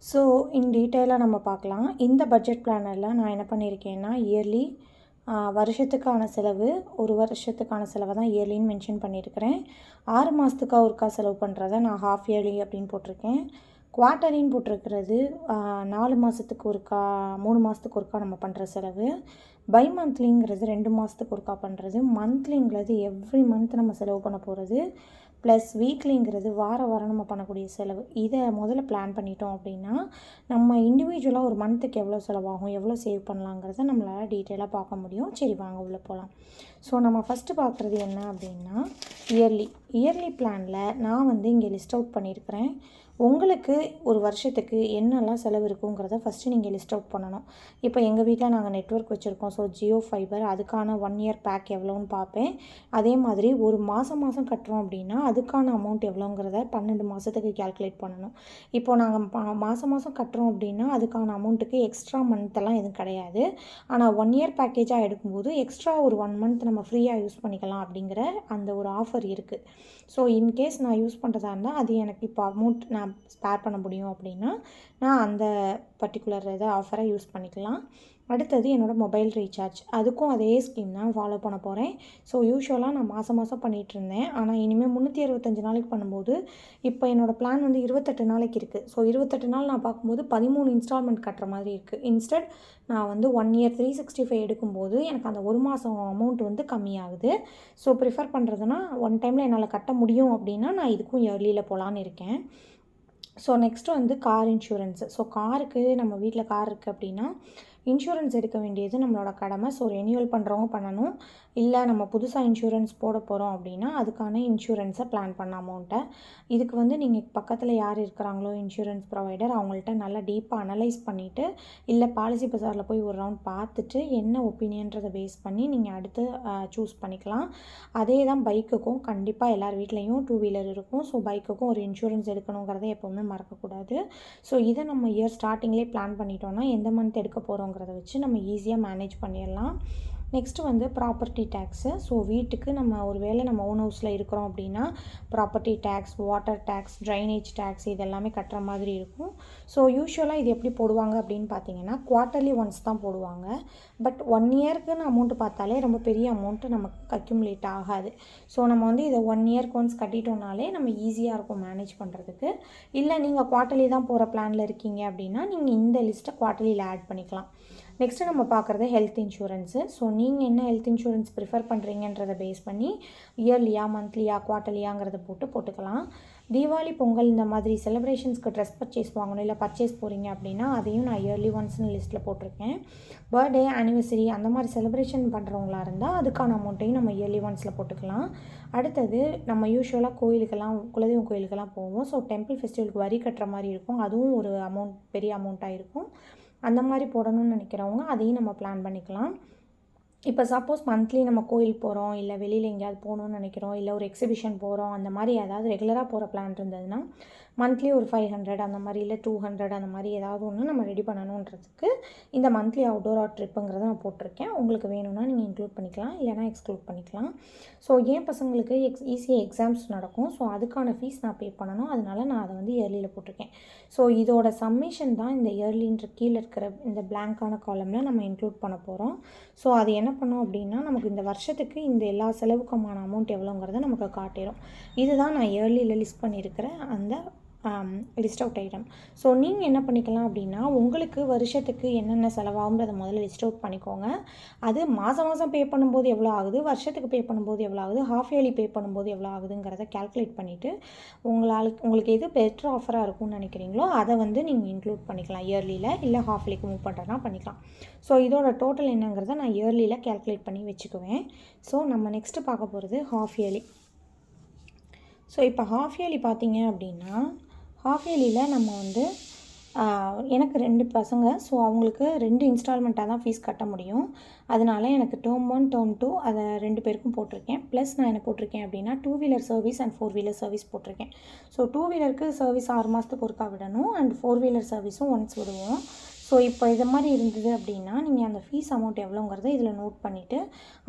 So in டீட்டெயிலாக நம்ம பார்க்கலாம். இந்த பட்ஜெட் பிளானரில் நான் என்ன பண்ணியிருக்கேன்னா, இயர்லி வருஷத்துக்கான செலவு, ஒரு வருஷத்துக்கான செலவை தான் இயர்லின்னு மென்ஷன் பண்ணியிருக்கிறேன். 6 மாதத்துக்கா ஒருக்கா செலவு பண்ணுறத நான் ஹாஃப் இயர்லி அப்படின்னு போட்டிருக்கேன். குவார்ட்டர்லின்னு போட்டிருக்கிறது 4 மாதத்துக்கு ஒருக்கா 3 மாதத்துக்கு ஒருக்கா நம்ம பண்ணுற செலவு. பை மந்த்லிங்கிறது 2 மாதத்துக்கு ஒருக்கா பண்ணுறது. மந்த்லிங்கிறது எவ்ரி மந்த் நம்ம செலவு பண்ண போகிறது. ப்ளஸ் வீக்லிங்கிறது வாரம் நம்ம பண்ணக்கூடிய செலவு. இதை முதல்ல பிளான் பண்ணிட்டோம் அப்படின்னா நம்ம இண்டிவிஜுவலாக ஒரு மந்த்துக்கு எவ்வளோ செலவாகும், எவ்வளோ சேவ் பண்ணலாங்கிறத நம்மளால் டீட்டெயிலாக பார்க்க முடியும். சரி வாங்க உள்ளே போகலாம். ஸோ நம்ம ஃபஸ்ட்டு பார்க்குறது என்ன அப்படின்னா இயர்லி பிளானில் நான் இங்கே லிஸ்ட் அவுட் பண்ணியிருக்கிறேன். உங்களுக்கு ஒரு வருஷத்துக்கு என்னெல்லாம் செலவு இருக்குங்கிறத ஃபஸ்ட்டு நீங்கள் லிஸ்ட் அவுட் பண்ணணும். இப்போ எங்கள் வீட்டில் நாங்கள் நெட்வொர்க் வச்சுருக்கோம். ஸோ ஜியோ ஃபைபர் அதுக்கான 1 இயர் பேக் எவ்வளோன்னு பார்ப்பேன். அதே மாதிரி ஒரு மாதம் கட்டுறோம் அப்படின்னா அதுக்கான அமௌண்ட் எவ்வளோங்கிறத 12 மாதத்துக்கு கேல்குலேட் பண்ணணும். இப்போ நாங்கள் மாதம் கட்டுறோம் அப்படின்னா அதுக்கான அமௌண்ட்டுக்கு எக்ஸ்ட்ரா மந்த்தெல்லாம் எதுவும் கிடையாது. ஆனால் 1 இயர் பேக்கேஜாக எடுக்கும்போது எக்ஸ்ட்ரா ஒரு 1 மந்த் நம்ம ஃப்ரீயாக யூஸ் பண்ணிக்கலாம் அப்படிங்கிற அந்த ஒரு ஆஃபர் இருக்குது. ஸோ இன்கேஸ் நான் யூஸ் பண்ணுறதா இருந்தால் அது எனக்கு இப்போ அமௌண்ட் நான் ஸ்பேர் பண்ண முடியும் அப்படின்னா நான் அந்த பர்டிகுலர் இதை ஆஃபரை யூஸ் பண்ணிக்கலாம். அடுத்தது என்னோடய மொபைல் ரீசார்ஜ், அதுக்கும் அதே ஸ்கீம் தான் ஃபாலோ பண்ண போகிறேன். ஸோ யூஷுவலாக நான் மாதம் பண்ணிகிட்ருந்தேன். ஆனால் இனிமேல் 365 நாளைக்கு பண்ணும்போது இப்போ என்னோடய பிளான் 28 நாளைக்கு இருக்குது. ஸோ 28 நாள் நான் பார்க்கும்போது 13 இன்ஸ்டால்மெண்ட் கட்டுற மாதிரி இருக்குது. இன்ஸ்டெட் நான் 1 இயர் 365 எடுக்கும்போது எனக்கு அந்த ஒரு மாதம் அமௌண்ட் கம்மியாகுது. ஸோ ப்ரிஃபர் பண்ணுறதுனா ஒன் டைமில் என்னால் கட்ட முடியும் அப்படின்னா நான் இதுக்கும் இயர்லியில் போகலான்னு இருக்கேன். So next car insurance. So காருக்கு நம்ம வீட்டில் கார் இருக்குது அப்படின்னா இன்சூரன்ஸ் எடுக்க வேண்டியது நம்மளோட கடமை. ஸோ ரெனியூவல் பண்ணுறவங்க பண்ணணும். இல்லை நம்ம புதுசாக இன்சூரன்ஸ் போட போகிறோம் அப்படின்னா அதுக்கான இன்சூரன்ஸை பிளான் பண்ண அமௌண்ட்டை இதுக்கு நீங்கள் பக்கத்தில் யார் இருக்கிறாங்களோ இன்சூரன்ஸ் ப்ரொவைடர் அவங்கள்ட்ட நல்லா டீப்பாக அனலைஸ் பண்ணிவிட்டு இல்லை பாலிசி பஜாரில் போய் ஒரு ரவுண்ட் பார்த்துட்டு என்ன ஒப்பீனியன்றதை பேஸ் பண்ணி நீங்கள் அடுத்து சூஸ் பண்ணிக்கலாம். அதே தான் பைக்குக்கும் கண்டிப்பாக எல்லார் வீட்லேயும் 2 வீலர் இருக்கும். ஸோ பைக்குக்கும் ஒரு இன்சூரன்ஸ் எடுக்கணுங்கிறத எப்போவுமே மறக்கக்கூடாது. ஸோ இதை நம்ம இயர் ஸ்டார்டிங்லேயே பிளான் பண்ணிட்டோன்னா எந்த மந்த் எடுக்க போகிறோங்கிறத வச்சு நம்ம ஈஸியாக மேனேஜ் பண்ணிடலாம். Next property tax. ஸோ வீட்டுக்கு நம்ம ஒரு வேளை நம்ம ஓன் ஹவுஸில் இருக்கிறோம் அப்படின்னா property tax, water tax, drainage tax இதெல்லாமே கட்டுற மாதிரி இருக்கும். ஸோ யூஷுவலாக இது எப்படி போடுவாங்க அப்படின்னு பார்த்தீங்கன்னா குவார்ட்டர்லி ஒன்ஸ் தான் போடுவாங்க. பட் 1 இயர்க்குன்னு அமௌண்ட்டு பார்த்தாலே ரொம்ப பெரிய அமௌண்ட்டு நமக்கு அக்யூமுலேட் ஆகாது. ஸோ நம்ம இதை 1 இயர்க்கு ஒன்ஸ் கட்டிட்டோம்னாலே நம்ம ஈஸியாக இருக்கும் மேனேஜ் பண்ணுறதுக்கு. இல்லை நீங்கள் குவார்ட்டர்லி தான் போகிற பிளானில் இருக்கீங்க அப்படின்னா நீங்கள் இந்த லிஸ்ட்டை குவார்ட்டர்லியில் ஆட் பண்ணிக்கலாம். நெக்ஸ்ட்டு நம்ம பார்க்குறது ஹெல்த் இன்சூரன்ஸு. ஸோ நீங்கள் என்ன ஹெல்த் இன்சூரன்ஸ் ப்ரிஃபர் பண்ணுறீங்கன்றதை பேஸ் பண்ணி இயர்லியா, மந்த்லியா, குவார்ட்டர்லியாங்கிறத போட்டுக்கலாம். தீபாவளி, பொங்கல் இந்த மாதிரி செலிப்ரேஷன்ஸ்க்கு ட்ரெஸ் பர்ச்சேஸ் வாங்கணும் இல்லை பர்ச்சேஸ் போகிறீங்க அப்படின்னா அதையும் நான் இயர்லி ஒன்ஸ்னு லிஸ்ட்டில் போட்டிருக்கேன். பர்த்டே, ஆனிவர்சரி அந்த மாதிரி செலிப்ரேஷன் பண்ணுறவங்களா இருந்தால் அதுக்கான அமௌண்ட்டையும் நம்ம இயர்லி ஒன்ஸில் போட்டுக்கலாம். அடுத்தது நம்ம யூஷுவலாக குலதெய்வம் கோயிலுக்கெல்லாம் போவோம். ஸோ டெம்பிள் ஃபெஸ்டிவலுக்கு வரி கட்டுற மாதிரி இருக்கும். அதுவும் ஒரு பெரிய அமௌண்ட்டாக இருக்கும். அந்த மாதிரி போடணும்னு நினைக்கிறவங்க அதையும் நம்ம பிளான் பண்ணிக்கலாம். இப்போ சப்போஸ் மந்த்லி நம்ம கோயில் போகிறோம் இல்லை வெளியில் எங்கேயாவது போகணுன்னு நினைக்கிறோம் இல்லை ஒரு எக்ஸிபிஷன் போகிறோம் அந்த மாதிரி ஏதாவது ரெகுலராக போகிற பிளான் இருந்ததுன்னா மந்த்லி ஒரு 500 அந்த மாதிரி இல்லை 200 அந்த மாதிரி ஏதாவது ஒன்று நம்ம ரெடி பண்ணணுன்றதுக்கு இந்த மந்த்லி அவுட்டோர் ட்ரிப்புங்கிறத நான் போட்டிருக்கேன். உங்களுக்கு வேணும்னா நீங்கள் இன்க்ளூட் பண்ணிக்கலாம், இல்லைனா எக்ஸ்க்ளூட் பண்ணிக்கலாம். ஸோ என் பசங்களுக்கு ஈஸியாக எக்ஸாம்ஸ் நடக்கும். ஸோ அதுக்கான ஃபீஸ் நான் பே பண்ணணும். அதனால நான் அதை இயர்லியில் போட்டிருக்கேன். ஸோ இதோட சம்மேஷன் தான் இந்த இயர்லின்ற கீழே இருக்கிற இந்த பிளாங்கான காலமில் நம்ம இன்க்ளூட் பண்ண போகிறோம். ஸோ அது என்ன பண்ணோம் அப்படின்னா நமக்கு இந்த வருஷத்துக்கு இந்த எல்லா செலவுக்குமான அமௌண்ட் எவ்வளோங்கிறத நமக்கு காட்டிடும். இதுதான் நான் இயர்லியில் லிஸ்ட் பண்ணியிருக்கிற அந்த லிஸ்ட் அவுட் ஐட்டம். ஸோ நீங்கள் என்ன பண்ணிக்கலாம் அப்படின்னா உங்களுக்கு வருஷத்துக்கு என்னென்ன செலவாகுன்றதை முதல்ல லிஸ்ட் அவுட் பண்ணிக்கோங்க. அது மாதம் பே பண்ணும்போது எவ்வளோ ஆகுது, வருஷத்துக்கு பே பண்ணும்போது எவ்வளோ ஆகுது, ஹாஃப் இயர்லி பே பண்ணும்போது எவ்வளோ ஆகுதுங்கிறத கேல்குலேட் பண்ணிவிட்டு உங்களுக்கு எது பெட்டர் ஆஃபராக இருக்கும்னு நினைக்கிறீங்களோ அதை நீங்கள் இன்க்ளூட் பண்ணிக்கலாம் இயர்லியில். இல்லை ஹாஃப் இயர்லிக்கு மூவ் பண்ணுறதுனா பண்ணிக்கலாம். ஸோ இதோட டோட்டல் என்னங்கிறத நான் இயர்லியில் கேல்குலேட் பண்ணி வச்சுக்குவேன். ஸோ நம்ம நெக்ஸ்ட்டு பார்க்க போகிறது ஹாஃப் இயர்லி. ஸோ இப்போ ஹாஃப் இயர்லி பார்த்தீங்க அப்படின்னா ஹாஃப் இயர்லியில் நம்ம எனக்கு 2 பசங்க. ஸோ அவங்களுக்கு 2 இன்ஸ்டால்மெண்ட்டாக தான் ஃபீஸ் கட்ட முடியும். அதனால் எனக்கு டேர்ம் 1, டேர்ம் 2 அதை 2 பேருக்கும் போட்டிருக்கேன். ப்ளஸ் நான் என்ன போட்டிருக்கேன் அப்படின்னா 2 wheeler service and 4 wheeler service போட்டிருக்கேன். ஸோ 2 வீலருக்கு சர்வீஸ் 6 மாதத்துக்கு ஒருக்கா விடணும் அண்ட் 4 வீலர் சர்வீஸும் ஒன்ஸ் விடுவோம். ஸோ இப்போ இது மாதிரி இருந்தது அப்படின்னா நீங்கள் அந்த ஃபீஸ் அமௌண்ட் எவ்வளோங்கிறத இதில் நோட் பண்ணிவிட்டு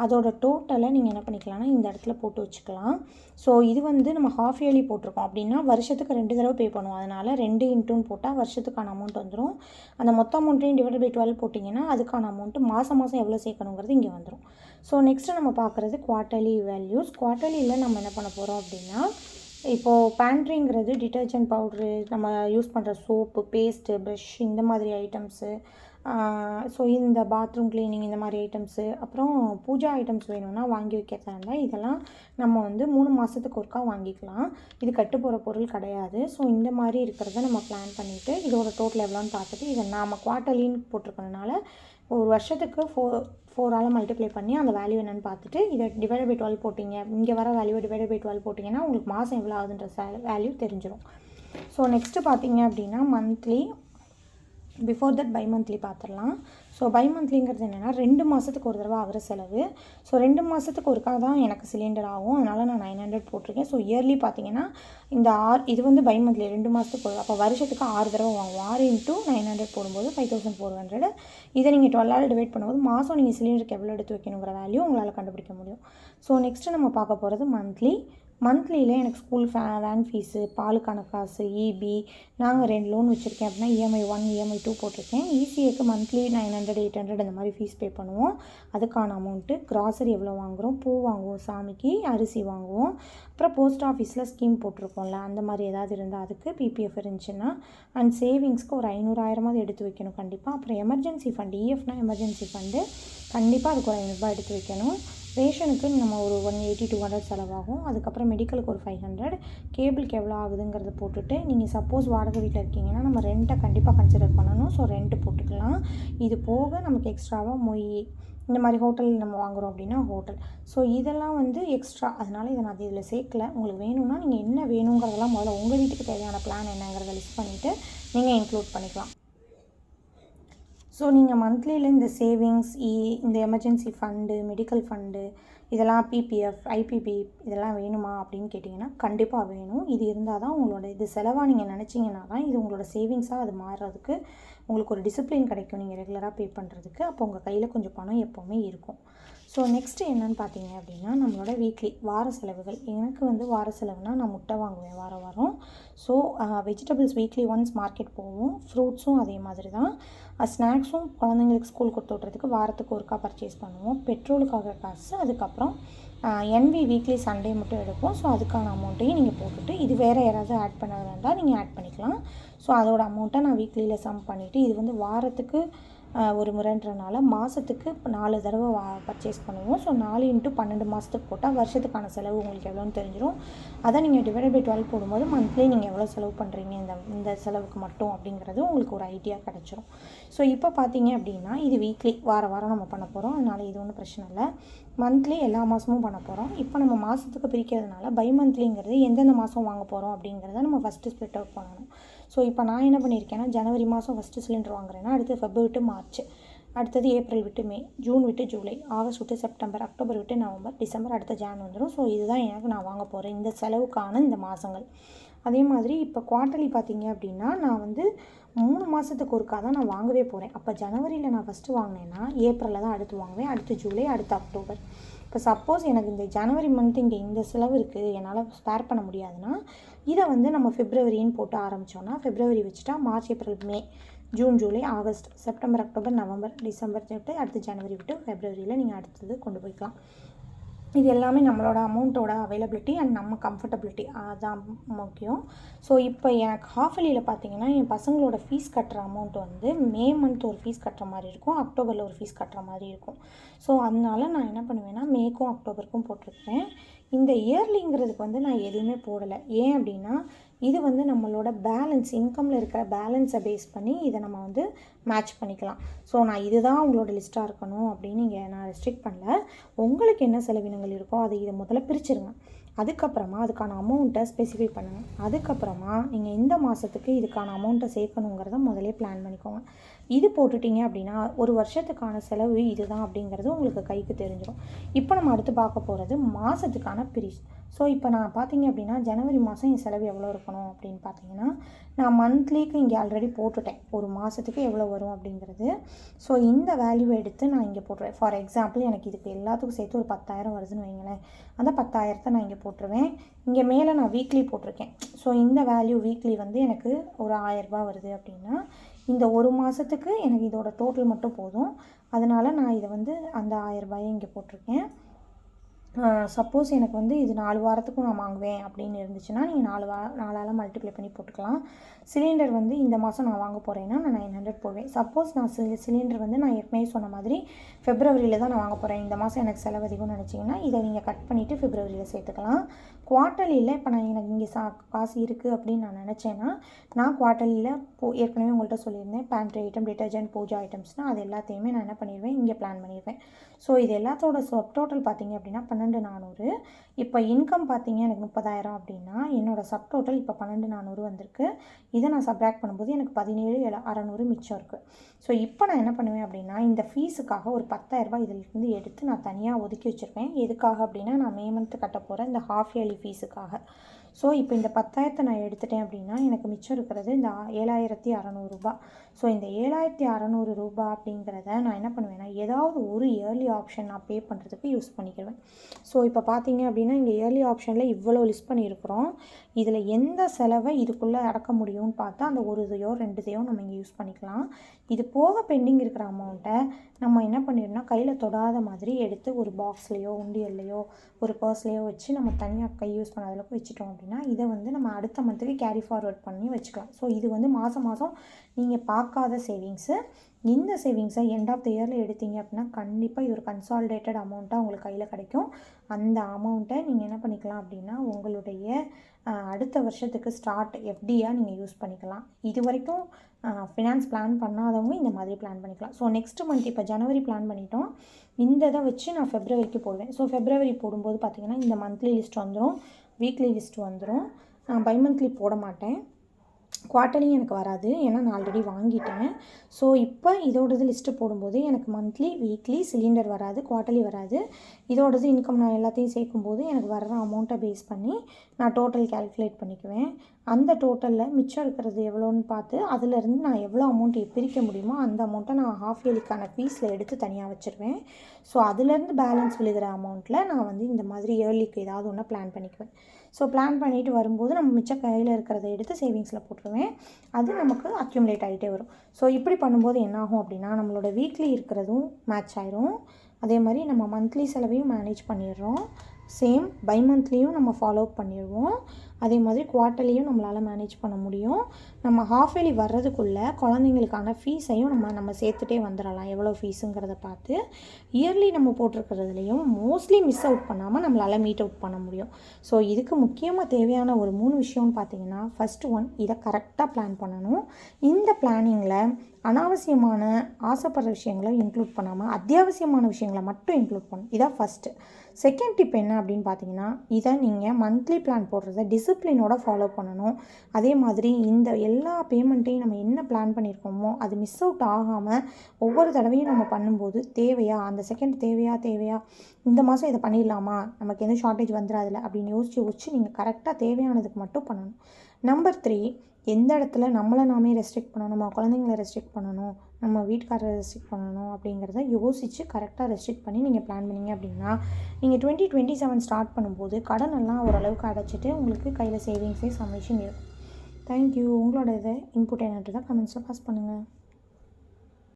அதோட டோட்டலை நீங்கள் என்ன பண்ணிக்கலாம்னா இந்த இடத்துல போட்டு வச்சுக்கலாம். ஸோ இது வந்து நம்ம ஹாஃப் இயர்லி போட்டிருக்கோம் அப்படின்னா வருஷத்துக்கு 2 தடவை பே பண்ணுவோம். அதனால் 2 இன்ட்டுன்னு போட்டால் வருஷத்துக்கான அமௌண்ட் வந்துடும். அந்த மொத்த அமௌண்ட்டையும் டிவைட் பை 12 போட்டிங்கன்னா அதுக்கான அமௌண்ட்டு மாதம் எவ்வளோ சேர்க்கணுங்கிறது இங்கே வந்துடும். ஸோ நெக்ஸ்ட்டு நம்ம பார்க்குறது குவார்ட்டர்லி வேல்யூஸ். குவார்ட்டர்லியில் நம்ம என்ன பண்ண போகிறோம் அப்படின்னா இப்போது பேண்ட்ரிங்கிறது டிட்டர்ஜென்ட் பவுட்ரு, நம்ம யூஸ் பண்ணுற சோப்பு, பேஸ்ட்டு, ப்ரஷ் இந்த மாதிரி ஐட்டம்ஸு, ஸோ இந்த பாத்ரூம் க்ளீனிங் இந்த மாதிரி ஐட்டம்ஸு, அப்புறம் பூஜா ஐட்டம்ஸ் வேணும்னா வாங்கி வைக்கிறதா இருந்தால் இதெல்லாம் நம்ம வந்து 3 மாதத்துக்கு ஒருக்கா வாங்கிக்கலாம். இது கட்டு போகிற பொருள் கிடையாது. ஸோ இந்த மாதிரி இருக்கிறத நம்ம பிளான் பண்ணிவிட்டு இதோட டோட்டல் எவ்வளோன்னு பார்த்துட்டு இதை நாம் குவார்ட்டர்லின்னு போட்டிருக்கறனால ஒரு வருஷத்துக்கு 4ஆல் மல்டிப்ளை பண்ணி அந்த வேல்யூ என்னென்னு பார்த்துட்டு இதை டிவைட் பை 12 போட்டிங்க, இங்கே வர வேல்யூவை டிவைட் பை 12 போட்டிங்கன்னா உங்களுக்கு மாதம் எவ்வளோ ஆகுதுன்ற வேல்யூ தெரிஞ்சிடும். ஸோ நெக்ஸ்ட்டு பார்த்தீங்க அப்படின்னா monthly, before that bi monthly பார்த்துடலாம். ஸோ பை மந்த்லிங்கிறது என்னென்னா 2 மாதத்துக்கு ஒரு தடவை ஆகிற செலவு. ஸோ 2 மாதத்துக்கு ஒருக்காக தான் எனக்கு சிலிண்டர் ஆகும், அதனால் நான் 900 போட்டிருக்கேன். ஸோ இயர்லி பார்த்தீங்கன்னா இந்த இது வந்து பை மந்த்லி 2 மாதத்துக்கு ஒரு, அப்போ வருஷத்துக்கு 6 தடவை வாங்குவோம். 6 × 900 போடும்போது 5400. இதை நீங்கள் 12ஆல் டிவைட் பண்ணும்போது மாதம் நீங்கள் சிலிண்டருக்கு எவ்வளோ எடுத்து வைக்கணுங்கிற வேல்யூ உங்களால் கண்டுபிடிக்க முடியும். ஸோ நெக்ஸ்ட்டு நம்ம பார்க்க போகிறது மந்த்லி. மந்த்லியில் எனக்கு ஸ்கூல் வேன் ஃபீஸு, பாலுக்கான காசு, இபி, நாங்கள் 2 லோன் வச்சுருக்கேன் அப்படின்னா EMI 1 EMI 2 போட்டிருக்கேன். ECAக்கு மந்த்லி 900 800 இந்த மாதிரி ஃபீஸ் பே பண்ணுவோம். அதுக்கான அமௌண்ட்டு, கிராசரி எவ்வளோ வாங்குகிறோம், பூ வாங்குவோம் சாமிக்கு, அரிசி வாங்குவோம், அப்புறம் போஸ்ட் ஆஃபீஸில் ஸ்கீம் போட்டிருக்கோம்ல அந்த மாதிரி ஏதாவது இருந்தால் அதுக்கு PPF இருந்துச்சுன்னா, அண்ட் சேவிங்ஸ்க்கு ஒரு 500 1000 எடுத்து வைக்கணும் கண்டிப்பாக. அப்புறம் எமர்ஜென்சி ஃபண்ட், EFனா எமர்ஜென்சி ஃபண்டு கண்டிப்பாக அதுக்கு ஒரு 500 எடுத்து வைக்கணும். ரேஷனுக்கு நம்ம ஒரு 180 200 செலவாகும். அதுக்கப்புறம் மெடிக்கலுக்கு ஒரு 500, கேபிளுக்கு எவ்வளோ ஆகுதுங்கிறத போட்டுட்டு நீங்கள் சப்போஸ் வாடகை வீட்டில் இருக்கீங்கன்னா நம்ம ரெண்ட்டை கண்டிப்பாக கன்சிடர் பண்ணணும். ஸோ ரெண்ட்டு போட்டுக்கலாம். இது போக நமக்கு எக்ஸ்ட்ராவாக மொய் இந்த மாதிரி ஹோட்டல் நம்ம வாங்குகிறோம் அப்படின்னா ஹோட்டல். ஸோ இதெல்லாம் வந்து எக்ஸ்ட்ரா, அதனால் இதை நான் இதில் சேர்க்கல. உங்களுக்கு வேணும்னா நீங்கள் என்ன வேணுங்கிறதெல்லாம் முதல்ல உங்கள் வீட்டுக்கு தேவையான பிளான் என்னங்கிறத லிஸ்ட் பண்ணிவிட்டு நீங்கள் இன்க்ளூட் பண்ணிக்கலாம். ஸோ நீங்கள் மந்த்லியில் இந்த சேவிங்ஸ், இந்த எமர்ஜென்சி ஃபண்டு, மெடிக்கல் ஃபண்டு, இதெல்லாம் PPF IPP இதெல்லாம் வேணுமா அப்படின்னு கேட்டிங்கன்னா கண்டிப்பாக வேணும். இது இருந்தால் தான் உங்களோட இது செலவாக நீங்கள் நினச்சிங்கன்னா தான் இது உங்களோட சேவிங்ஸாக அது மாறுறதுக்கு உங்களுக்கு ஒரு டிசிப்ளின் கிடைக்கும் நீங்கள் ரெகுலராக பே பண்ணுறதுக்கு. அப்போ உங்கள் கையில் கொஞ்சம் பணம் எப்போவுமே இருக்கும். ஸோ நெக்ஸ்ட்டு என்னென்னு பார்த்தீங்க அப்படின்னா நம்மளோட வீக்லி வார செலவுகள். எனக்கு வந்து வார செலவுனால் நான் முட்டை வாங்குவேன் வாரம். So vegetables weekly once market போவோம். ஃப்ரூட்ஸும் அதே மாதிரி தான். ஸ்நாக்ஸும் குழந்தைங்களுக்கு ஸ்கூல் கொடுத்து விட்றதுக்கு வாரத்துக்கு ஒருக்கா பர்ச்சேஸ் பண்ணுவோம். பெட்ரோலுக்காக காசு, அதுக்கப்புறம் NV வீக்லி சண்டே மட்டும் எடுப்போம். ஸோ அதுக்கான அமௌண்ட்டையும் நீங்கள் போட்டுட்டு இது வேறு யாராவது ஆட் பண்ண வேண்டாம், நீங்கள் ஆட் பண்ணிக்கலாம். ஸோ அதோட அமௌண்ட்டை நான் வீக்லியில் சம் பண்ணிவிட்டு இது வந்து வாரத்துக்கு ஒரு முறைன்றனால மாதத்துக்கு 4 தடவை பர்ச்சேஸ் பண்ணுவோம். ஸோ 4 × 12 மாதத்துக்கு போட்டால் வருஷத்துக்கான செலவு உங்களுக்கு எவ்வளோன்னு தெரிஞ்சிடும். அதை நீங்கள் டிவைட் பை 12 போடும்போது மந்த்லி நீங்கள் எவ்வளோ செலவு பண்ணுறீங்க இந்த செலவுக்கு மட்டும் அப்படிங்கிறது உங்களுக்கு ஒரு ஐடியா கிடச்சிரும். ஸோ இப்போ பார்த்தீங்க அப்படின்னா இது வீக்லி வாரம் நம்ம பண்ண போகிறோம். அதனால் இது ஒன்றும் பிரச்சனை இல்லை. மந்த்லி எல்லா மாதமும் பண்ண போகிறோம். இப்போ நம்ம மாதத்துக்கு பிரிக்கிறதுனால பை மந்த்லிங்கிறது எந்தெந்த மாதம் வாங்க போகிறோம் அப்படிங்கிறத நம்ம ஃபஸ்ட்டு ஸ்ப்ளிட் அவுட் பண்ணணும். ஸோ இப்போ நான் என்ன பண்ணியிருக்கேன்னா ஜனவரி மாதம் ஃபஸ்ட்டு சிலிண்டர் வாங்குறேன்னா அடுத்து February விட்டு March, அடுத்தது April விட்டு May, June விட்டு July, August விட்டு September, October விட்டு November, December, அடுத்த Jan வந்துடும். ஸோ இதுதான் எனக்கு நான் வாங்க போகிறேன் இந்த செலவுக்கான இந்த மாதங்கள். அதே மாதிரி இப்போ குவார்ட்டர்லி பார்த்தீங்க அப்படின்னா நான் வந்து 3 மாதத்துக்கு ஒருக்கா தான் நான் வாங்கவே போகிறேன். அப்போ ஜனவரியில் நான் ஃபஸ்ட்டு வாங்கினேன்னா ஏப்ரலில் தான் அடுத்து வாங்குவேன், அடுத்து ஜூலை, அடுத்து அக்டோபர். இப்போ சப்போஸ் எனக்கு இந்த ஜனவரி மந்த் இங்கே இந்த செலவு இருக்குது என்னால் ஸ்பேர் பண்ண முடியாதுன்னா இதை வந்து நம்ம Februaryன்னு போட்டு ஆரம்பித்தோன்னா February வச்சுட்டா March, April, May, June, July, August, September, October, November, December விட்டு அடுத்து ஜனவரி விட்டு Februaryயில் நீங்கள் அடுத்தது கொண்டு போய்க்கலாம். இது எல்லாமே நம்மளோட அமௌண்ட்டோட அவைலபிலிட்டி அண்ட் நம்ம கம்ஃபர்டபிலிட்டி அதுதான் முக்கியம். ஸோ இப்போ எனக்கு ஹாஃபலியில் பார்த்தீங்கன்னா என் பசங்களோட ஃபீஸ் கட்டுற அமௌண்ட் வந்து மே மந்த் ஒரு ஃபீஸ் கட்டுற மாதிரி இருக்கும், அக்டோபரில் ஒரு ஃபீஸ் கட்டுற மாதிரி இருக்கும். ஸோ அதனால நான் என்ன பண்ணுவேன்னா மேக்கும் அக்டோபருக்கும் போட்டிருக்கிறேன். இந்த இயர்லிங்கிறதுக்கு வந்து நான் எதுவுமே போடலை. ஏன் அப்படின்னா இது வந்து நம்மளோட பேலன்ஸ், இன்கமில் இருக்கிற பேலன்ஸை பேஸ் பண்ணி இதை நம்ம வந்து மேட்ச் பண்ணிக்கலாம். ஸோ நான் இதுதான் உங்களோட லிஸ்ட்டாக இருக்கணும் அப்படின்னு இங்கே நான் ரெஸ்ட்ரிக்ட் பண்ணல. உங்களுக்கு என்ன செலவினங்கள் இருக்கோ அதை இதை முதல்ல பிரிச்சுருங்க. அதுக்கப்புறமா அதுக்கான அமௌண்ட்டை ஸ்பெசிஃபை பண்ணுங்கள். அதுக்கப்புறமா நீங்கள் இந்த மாதத்துக்கு இதுக்கான அமௌண்ட்டை சேர்க்கணுங்கிறத முதலே பிளான் பண்ணிக்கோங்க. இது போட்டுட்டிங்க அப்படின்னா ஒரு வருஷத்துக்கான செலவு இதுதான் அப்படிங்கிறது உங்களுக்கு கைக்கு தெரிஞ்சிடும். இப்போ நம்ம அடுத்து பார்க்க போகிறது மாதத்துக்கான ஸோ இப்போ நான் பார்த்தீங்க அப்படின்னா ஜனவரி மாதம் என் செலவு எவ்வளோ இருக்கணும் அப்படின்னு பார்த்தீங்கன்னா, நான் மந்த்லிக்கு இங்கே ஆல்ரெடி போட்டுட்டேன். ஒரு மாதத்துக்கு எவ்வளோ வரும் அப்படிங்கிறது. ஸோ இந்த வேல்யூவை எடுத்து நான் இங்கே போட்டுருவேன். ஃபார் எக்ஸாம்பிள் எனக்கு இதுக்கு எல்லாத்துக்கும் சேர்த்து ஒரு 10,000 வருதுன்னு வைங்களேன். அந்த 10,000 நான் இங்கே போட்டுருவேன். இங்கே மேலே நான் வீக்லி போட்டிருக்கேன். ஸோ இந்த வேல்யூ வீக்லி வந்து எனக்கு ஒரு 1000 ரூபாய் வருது அப்படின்னா, இந்த ஒரு மாதத்துக்கு எனக்கு இதோட டோட்டல் மட்டும் போதும். அதனால் நான் இதை வந்து அந்த 1000 ரூபாயை இங்கே போட்டிருக்கேன். சப்போஸ் எனக்கு வந்து இது 4 வாரத்துக்கும் நான் வாங்குவேன் அப்படின்னு இருந்துச்சுன்னா, நீங்கள் 4ஆல் மல்டிப்ளை பண்ணி போட்டுக்கலாம். சிலிண்டர் வந்து இந்த மாதம் நான் வாங்க போகிறேன்னா நான் 900 போடுவேன். சப்போஸ் நான் சிலிண்டர் வந்து நான் ஏற்கனவே சொன்ன மாதிரி ஃபெப்ரவரியில் தான் நான் வாங்க போகிறேன், இந்த மாதம் எனக்கு செலவு அதிகம்னு நினச்சிங்கன்னா இதை நீங்கள் கட் பண்ணிவிட்டு ஃபெப்ரவரியில் சேர்த்துக்கலாம். குவார்ட்டர்லியில் இப்போ எனக்கு இங்கே காசு இருக்குது அப்படின்னு நான் நினச்சேன்னா, நான் குவார்ட்டர்லியில் ஏற்கனவே உங்கள்கிட்ட சொல்லியிருந்தேன், பேண்ட்ரி ஐட்டம், டிட்டர்ஜென்ட், பூஜா ஐட்டம்ஸ்னால் அது எல்லாத்தையுமே நான் என்ன பண்ணிடுவேன், இங்கே பிளான் பண்ணிடுவேன். ஸோ இது எல்லாத்தோட டோட்டல் பார்த்தீங்க அப்படின்னா 12,400. இப்போ இன்கம் பார்த்தீங்க எனக்கு 30,000 அப்படின்னா என்னோடய சப் டோட்டல் இப்போ 12,400 வந்திருக்கு. இதை நான் சப்ராக்ட் பண்ணும்போது எனக்கு 17,600 மிச்சம் இருக்குது. ஸோ இப்போ நான் என்ன பண்ணுவேன் அப்படின்னா, இந்த ஃபீஸுக்காக ஒரு 10,000 ரூபாய் இதிலிருந்து எடுத்து நான் தனியாக ஒதுக்கி வச்சுருப்பேன். எதுக்காக அப்படின்னா, நான் மே மந்த்து கட்ட போகிற இந்த ஹாஃப் இயர்லி ஃபீஸுக்காக. ஸோ இப்போ இந்த 10,000 நான் எடுத்துட்டேன் அப்படின்னா எனக்கு மிச்சம் இருக்கிறது இந்த 7,600 ரூபாய். ஸோ இந்த 7,600 ரூபாய் அப்படிங்கிறத நான் என்ன பண்ணுவேன்னா, ஏதாவது ஒரு இயர்லி ஆப்ஷன் நான் பே பண்ணுறதுக்கு யூஸ் பண்ணிக்கிடுவேன். ஸோ இப்போ பார்த்தீங்க அப்படின்னா, இங்கே இயர்லி ஆப்ஷனில் இவ்வளோ லிஸ்ட் பண்ணியிருக்கிறோம். இதில் எந்த செலவை இதுக்குள்ளே அடக்க முடியும்னு பார்த்தா அந்த ஒரு இதையோ 2 இதையோ நம்ம இங்கே யூஸ் பண்ணிக்கலாம். இது போக பெண்டிங் இருக்கிற அமௌண்ட்டை நம்ம என்ன பண்ணிடணும்னா, கையில் தொடாத மாதிரி எடுத்து ஒரு பாக்ஸ்லேயோ உண்டியல்லையோ ஒரு பர்ஸ்லேயோ வச்சு நம்ம தனியாக கை யூஸ் பண்ண அளவுக்கு வச்சுட்டோம் அப்படின்னா, இதை வந்து நம்ம அடுத்த மந்த்துக்கு கேரி ஃபார்வர்ட் பண்ணி வச்சுக்கலாம். ஸோ இது வந்து மாதம் மாதம் நீங்கள் பார்க்காத சேவிங்ஸு. இந்த சேவிங்ஸை எண்ட் ஆஃப் த இயரில் எடுத்தீங்க அப்படின்னா கண்டிப்பாக இது ஒரு கன்சாலிடேட்டட் அமௌண்ட்டாக உங்களுக்கு கையில் கிடைக்கும். அந்த அமௌண்ட்டை நீங்கள் என்ன பண்ணிக்கலாம் அப்படின்னா, உங்களுடைய அடுத்த வருஷத்துக்கு ஸ்டார்ட் எஃப்டியாக நீங்கள் யூஸ் பண்ணிக்கலாம். இது வரைக்கும் ஃபினான்ஸ் பிளான் பண்ணாதவங்க இந்த மாதிரி பிளான் பண்ணிக்கலாம். ஸோ நெக்ஸ்ட் மந்த் இப்போ ஜனவரி பிளான் பண்ணிட்டோம். இந்த இதை வச்சு நான் ஃபெப்ரவரிக்கு போடுவேன். ஸோ ஃபெப்ரவரி போடும்போது பார்த்திங்கன்னா இந்த மந்த்லி லிஸ்ட் வந்துடும், வீக்லி லிஸ்ட் வந்துடும். நான் பை மந்த்லி போட மாட்டேன். குவார்ட்டர்லியும் எனக்கு வராது, ஏன்னா நான் ஆல்ரெடி வாங்கிட்டேன். ஸோ இப்போ இதோடது லிஸ்ட்டு போடும்போது எனக்கு மந்த்லி, வீக்லி, சிலிண்டர் வராது, குவார்ட்டர்லி வராது. இதோடது இன்கம் நான் எல்லாத்தையும் சேர்க்கும்போது எனக்கு வர்ற அமௌண்ட்டை பேஸ் பண்ணி நான் டோட்டல் கேல்குலேட் பண்ணிக்குவேன். அந்த டோட்டலில் மிச்சம் இருக்கிறது எவ்வளோன்னு பார்த்து அதிலேருந்து நான் எவ்வளோ அமௌண்ட்டு பிரிக்க முடியுமோ அந்த அமௌண்ட்டை நான் ஹாஃப் இயர்லிக்கான ஃபீஸில் எடுத்து தனியாக வச்சுருவேன். ஸோ அதுலேருந்து பேலன்ஸ் விழுகிற அமௌண்ட்டில் நான் வந்து இந்த மாதிரி இயர்லிக்கு ஏதாவது ஒன்று பிளான் பண்ணிக்குவேன். ஸோ பிளான் பண்ணிவிட்டு வரும்போது நம்ம மிச்சம் கையில் இருக்கிறத எடுத்து சேவிங்ஸில் போட்டுருவேன். அது நமக்கு அக்யூமுலேட் ஆகிட்டே வரும். ஸோ இப்படி பண்ணும்போது என்னாகும் அப்படின்னா, நம்மளோட வீக்லி இருக்கிறதும் மேட்ச் ஆயிரும். அதே மாதிரி நம்ம மந்த்லி செலவையும் மேனேஜ் பண்ணிடுறோம். சேம் பை மந்த்லியும் நம்ம ஃபாலோ பண்ணிடுவோம். அதே மாதிரி குவார்ட்டர்லியும் நம்மளால் மேனேஜ் பண்ண முடியும். நம்ம ஹாஃப் இயர்லி வர்றதுக்குள்ளே குழந்தைங்களுக்கான ஃபீஸையும் நம்ம சேர்த்துட்டே வந்துடலாம், எவ்வளோ ஃபீஸுங்கிறத பார்த்து. இயர்லி நம்ம போட்டிருக்கிறதுலையும் மோஸ்ட்லி மிஸ் அவுட் பண்ணாமல் நம்மளால் மீட் அவுட் பண்ண முடியும். ஸோ இதுக்கு முக்கியமாக தேவையான ஒரு 3 விஷயம்னு பார்த்தீங்கன்னா, ஃபஸ்ட்டு ஒன், இதை கரெக்டாக பிளான் பண்ணணும். இந்த பிளானிங்கில் அனாவசியமான ஆசைப்படுற விஷயங்களை இன்க்ளூட் பண்ணாமல் அத்தியாவசியமான விஷயங்களை மட்டும் இன்க்ளூட் பண்ணணும். இதான் ஃபஸ்ட்டு. செகண்ட் டிப் என்ன அப்படின்னு பார்த்தீங்கன்னா, இதை நீங்கள் மந்த்லி பிளான் போடுறத டிசிப்ளினோட ஃபாலோ பண்ணணும். அதே மாதிரி இந்த எல்லா பேமெண்ட்டையும் நம்ம என்ன பிளான் பண்ணியிருக்கோமோ அது மிஸ் அவுட் ஆகாமல் ஒவ்வொரு தடவையும் நம்ம பண்ணும்போது தேவையா, அந்த செகண்ட் தேவையா, இந்த மாதம் இதை பண்ணிடலாமா, நமக்கு எதுவும் ஷார்ட்டேஜ் வந்துடாதுல அப்படின்னு யோசிச்சு நீங்கள் கரெக்டாக தேவையானதுக்கு மட்டும் பண்ணணும். நம்பர் 3, எந்த இடத்துல நம்மளை நாமே ரெஸ்ட்ரிக்ட் பண்ணணும், நம்ம குழந்தைங்கள ரெஸ்ட்ரிக்ட் பண்ணணும், நம்ம வீட்டுக்காரரை ரெஸ்ட்ரிக்ட் பண்ணணும் அப்படிங்கிறத யோசித்து கரெக்டாக ரெஸ்ட்ரிக்ட் பண்ணி நீங்கள் பிளான் பண்ணிங்க அப்படின்னா, நீங்கள் 2027 ஸ்டார்ட் பண்ணும்போது கடனெல்லாம் ஓரளவுக்கு அடைச்சிட்டு உங்களுக்கு கையில் சேவிங்ஸே சம்மேஷன் இருக்கும். தேங்க்யூ. உங்களோட இதை இன்புட் என்னன்றதை கமெண்ட்ஸில் பாஸ் பண்ணுங்கள்.